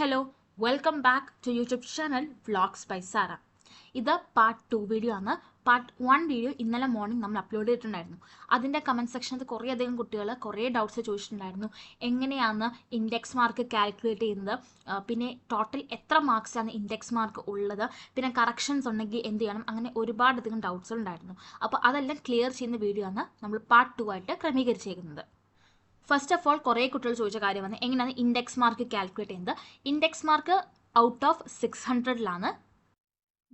Hello welcome back to YouTube channel vlogs by Sara. ഇത് part 2 video ആണ്. Part 1 video ഇന്നലെ morning നമ്മൾ upload ചെയ്തിട്ടുണ്ടായിരുന്നു. അതിൻ്റെ കമൻറ്റ് സെക്ഷനിൽ കുറേയധികം കുട്ടികൾ കുറേ ഡൗട്ട്സ് ചോദിച്ചിട്ടുണ്ടായിരുന്നു. എങ്ങനെയാണ് ഇൻഡെക്സ് മാർക്ക് കാൽക്കുലേറ്റ് ചെയ്യുന്നത്, പിന്നെ ടോട്ടൽ എത്ര മാർക്സാണ് ഇൻഡെക്സ് മാർക്ക് ഉള്ളത്, പിന്നെ കറക്ഷൻസ് ഉണ്ടെങ്കിൽ എന്ത് ചെയ്യണം, അങ്ങനെ ഒരുപാടധികം ഡൗട്ട്സ് ഉണ്ടായിരുന്നു. അപ്പോൾ അതെല്ലാം ക്ലിയർ ചെയ്യുന്ന വീഡിയോ ആണ് നമ്മൾ പാർട്ട് 2 ആയിട്ട് ക്രമീകരിച്ചേക്കുന്നത്. ഫസ്റ്റ് ഓഫ് ഓൾ കുറേ കുട്ടികൾ ചോദിച്ച കാര്യമാണ് എങ്ങനെയാണ് ഇൻഡെക്സ് മാർക്ക് കാൽക്കുലേറ്റ് ചെയ്യുന്നത്. Index mark out of 600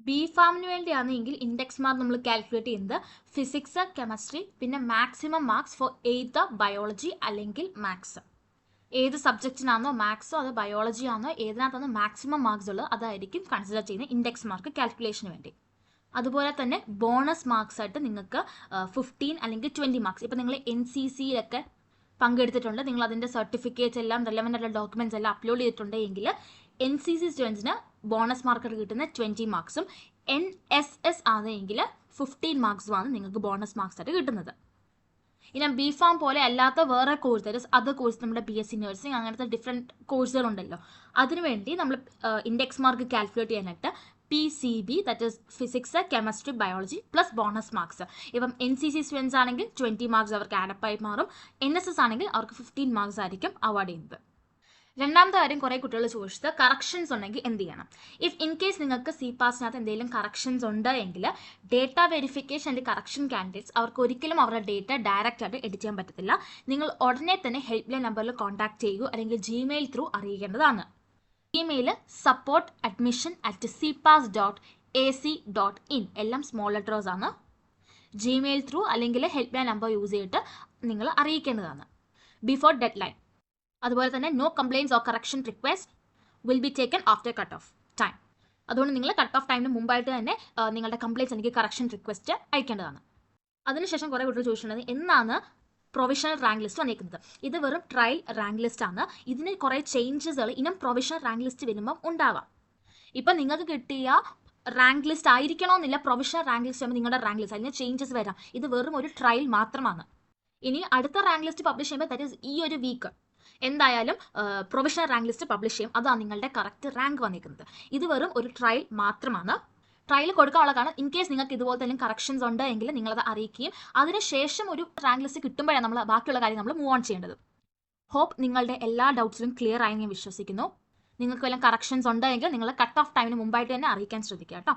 B ഫാമിന് വേണ്ടിയാണെങ്കിൽ ഇൻഡെക്സ് മാർക്ക് നമ്മൾ കാൽക്കുലേറ്റ് ചെയ്യുന്നത് ഫിസിക്സ്, കെമിസ്ട്രി, പിന്നെ maximum marks for either biology അല്ലെങ്കിൽ മാത്സ്. ഏത് സബ്ജക്റ്റിനാണോ മാത്സോ അത് ബയോളജി ആണോ ഏതിനകത്താണോ മാക്സിമം മാർക്സ് ഉള്ളത് അതായിരിക്കും കൺസിഡർ ചെയ്യുന്നത് ഇൻഡെക്സ് മാർക്ക് കാൽക്കുലേഷന് വേണ്ടി. അതുപോലെ തന്നെ ബോണസ് മാർക്സ് ആയിട്ട് നിങ്ങൾക്ക് 15 അല്ലെങ്കിൽ 20 മാർക്സ്. ഇപ്പം നിങ്ങൾ NCCയിലൊക്കെ പങ്കെടുത്തിട്ടുണ്ട്, നിങ്ങൾ അതിൻ്റെ സർട്ടിഫിക്കറ്റ്സ് എല്ലാം റെലവൻ്റ് ആയിട്ടുള്ള ഡോക്യുമെൻറ്റ്സ് എല്ലാം അപ്ലോഡ് ചെയ്തിട്ടുണ്ടെങ്കിൽ NCC സ്റ്റുഡൻസിന് ബോണസ് മാർക്ക് കിട്ടുന്ന 20 മാർക്സും NSS ആണെങ്കിൽ 15 മാർക്സുമാണ് നിങ്ങൾക്ക് ബോണസ് മാർക്സ് ആയിട്ട് കിട്ടുന്നത്. ഇനി ബി ഫാം പോലെ അല്ലാത്ത വേറെ കോഴ്സ്, അതർ കോഴ്സ്, നമ്മുടെ BSc നഴ്സിംഗ് അങ്ങനത്തെ ഡിഫറെൻറ്റ് കോഴ്സുകളുണ്ടല്ലോ, അതിനുവേണ്ടി നമ്മൾ ഇൻഡെക്സ് മാർക്ക് കാൽക്കുലേറ്റ് ചെയ്യാനായിട്ട് PCB, that is physics, chemistry, biology plus bonus marks. ഇപ്പം NCC സ്റ്റുഡൻസ് ആണെങ്കിൽ 20 മാർക്സ് അവർക്ക് ആഡപ്പായി മാറും. NSS ആണെങ്കിൽ അവർക്ക് 15 മാർക്സ് ആയിരിക്കും അവാർഡ് ചെയ്യുന്നത്. രണ്ടാമത്തെ കാര്യം കുറേ കുട്ടികൾ ചോദിച്ചത് കറക്ഷൻസ് ഉണ്ടെങ്കിൽ എന്ത് ചെയ്യണം. ഇഫ് ഇൻ കേസ് നിങ്ങൾക്ക് CPASനകത്ത് എന്തെങ്കിലും കറക്ഷൻസ് ഉണ്ട് എങ്കിൽ data verification and correction candidates അവർക്ക് ഒരിക്കലും അവരുടെ ഡേറ്റ ഡയറക്റ്റ് ആയിട്ട് എഡിറ്റ് ചെയ്യാൻ പറ്റത്തില്ല. നിങ്ങൾ ഉടനെ തന്നെ ഹെൽപ്പ് ലൈൻ നമ്പറിൽ കോൺടാക്ട് ചെയ്യുകയോ അല്ലെങ്കിൽ Gmail ത്രൂ അറിയിക്കേണ്ടതാണ്. ഇമെയിൽ support@admission@cpas.ac.in എല്ലാം സ്മോൾ ലെറ്റേഴ്സ് ആണ്. Gmail ത്രൂ അല്ലെങ്കിൽ ഹെൽപ്പ് ലൈൻ നമ്പർ യൂസ് ചെയ്തിട്ട് നിങ്ങൾ അറിയിക്കേണ്ടതാണ് ബിഫോർ ഡെഡ് ലൈൻ. അതുപോലെ തന്നെ no compliance or correction request will be taken after cut off time. അതുകൊണ്ട് നിങ്ങൾ കട്ട് ഓഫ് ടൈമിന് മുമ്പായിട്ട് തന്നെ നിങ്ങളുടെ കംപ്ലയിൻസ് അല്ലെങ്കിൽ കറക്ഷൻ റിക്വസ്റ്റ് അയക്കേണ്ടതാണ്. അതിനുശേഷം കുറേ കുട്ടികൾ ചോദിച്ചിട്ടുള്ളത് എന്നാണ് പ്രൊവിഷണൽ റാങ്ക് ലിസ്റ്റ് വന്നിരിക്കുന്നത്. ഇത് വെറും ട്രയൽ റാങ്ക് ലിസ്റ്റ് ആണ്. ഇതിന് കുറേ ചേഞ്ചസുകൾ ഇനം പ്രൊവിഷണൽ റാങ്ക് ലിസ്റ്റ് വരുമ്പം ഉണ്ടാവാം. ഇപ്പം നിങ്ങൾക്ക് കിട്ടിയ റാങ്ക് ലിസ്റ്റ് ആയിരിക്കണമെന്നില്ല പ്രൊവിഷണൽ റാങ്ക് ലിസ്റ്റ് ആകുമ്പോൾ നിങ്ങളുടെ റാങ്ക് ലിസ്റ്റ് അതിന് ചേഞ്ചസ് വരാം. ഇത് വെറും ഒരു ട്രയൽ മാത്രമാണ്. ഇനി അടുത്ത റാങ്ക് ലിസ്റ്റ് പബ്ലിഷ് ചെയ്യുമ്പോൾ ദാറ്റ് ഈസ് ഈ ഒരു വീക്ക് എന്തായാലും പ്രൊവിഷണൽ റാങ്ക് ലിസ്റ്റ് പബ്ലിഷ് ചെയ്യും. അതാണ് നിങ്ങളുടെ കറക്റ്റ് റാങ്ക് വന്നിരിക്കുന്നത്. ഇത് വെറും ഒരു ട്രയൽ മാത്രമാണ്. ട്രയൽ കൊടുക്കാനുള്ള കാരണം ഇൻ കേസ് നിങ്ങൾക്ക് ഇതുപോലെ തന്നെ കറക്ഷൻസ് ഉണ്ട് എങ്കിൽ നിങ്ങളത് അറിയിക്കുകയും അതിനുശേഷം ഒരു റാങ്ക് ലിസ്റ്റ് കിട്ടുമ്പോഴാണ് നമ്മൾ ബാക്കിയുള്ള കാര്യം നമ്മൾ മൂവ് ഓൺ ചെയ്യേണ്ടത്. ഹോപ്പ് നിങ്ങളുടെ എല്ലാ ഡൗട്ട്സിലും ക്ലിയർ ആയി ഞാൻ വിശ്വസിക്കുന്നു. നിങ്ങൾക്ക് വല്ല കറക്ഷൻസ് ഉണ്ടെങ്കിൽ നിങ്ങൾ കട്ട് ഓഫ് ടൈമിന് മുമ്പായിട്ട് തന്നെ അറിയിക്കാൻ ശ്രദ്ധിക്കുക കേട്ടോ.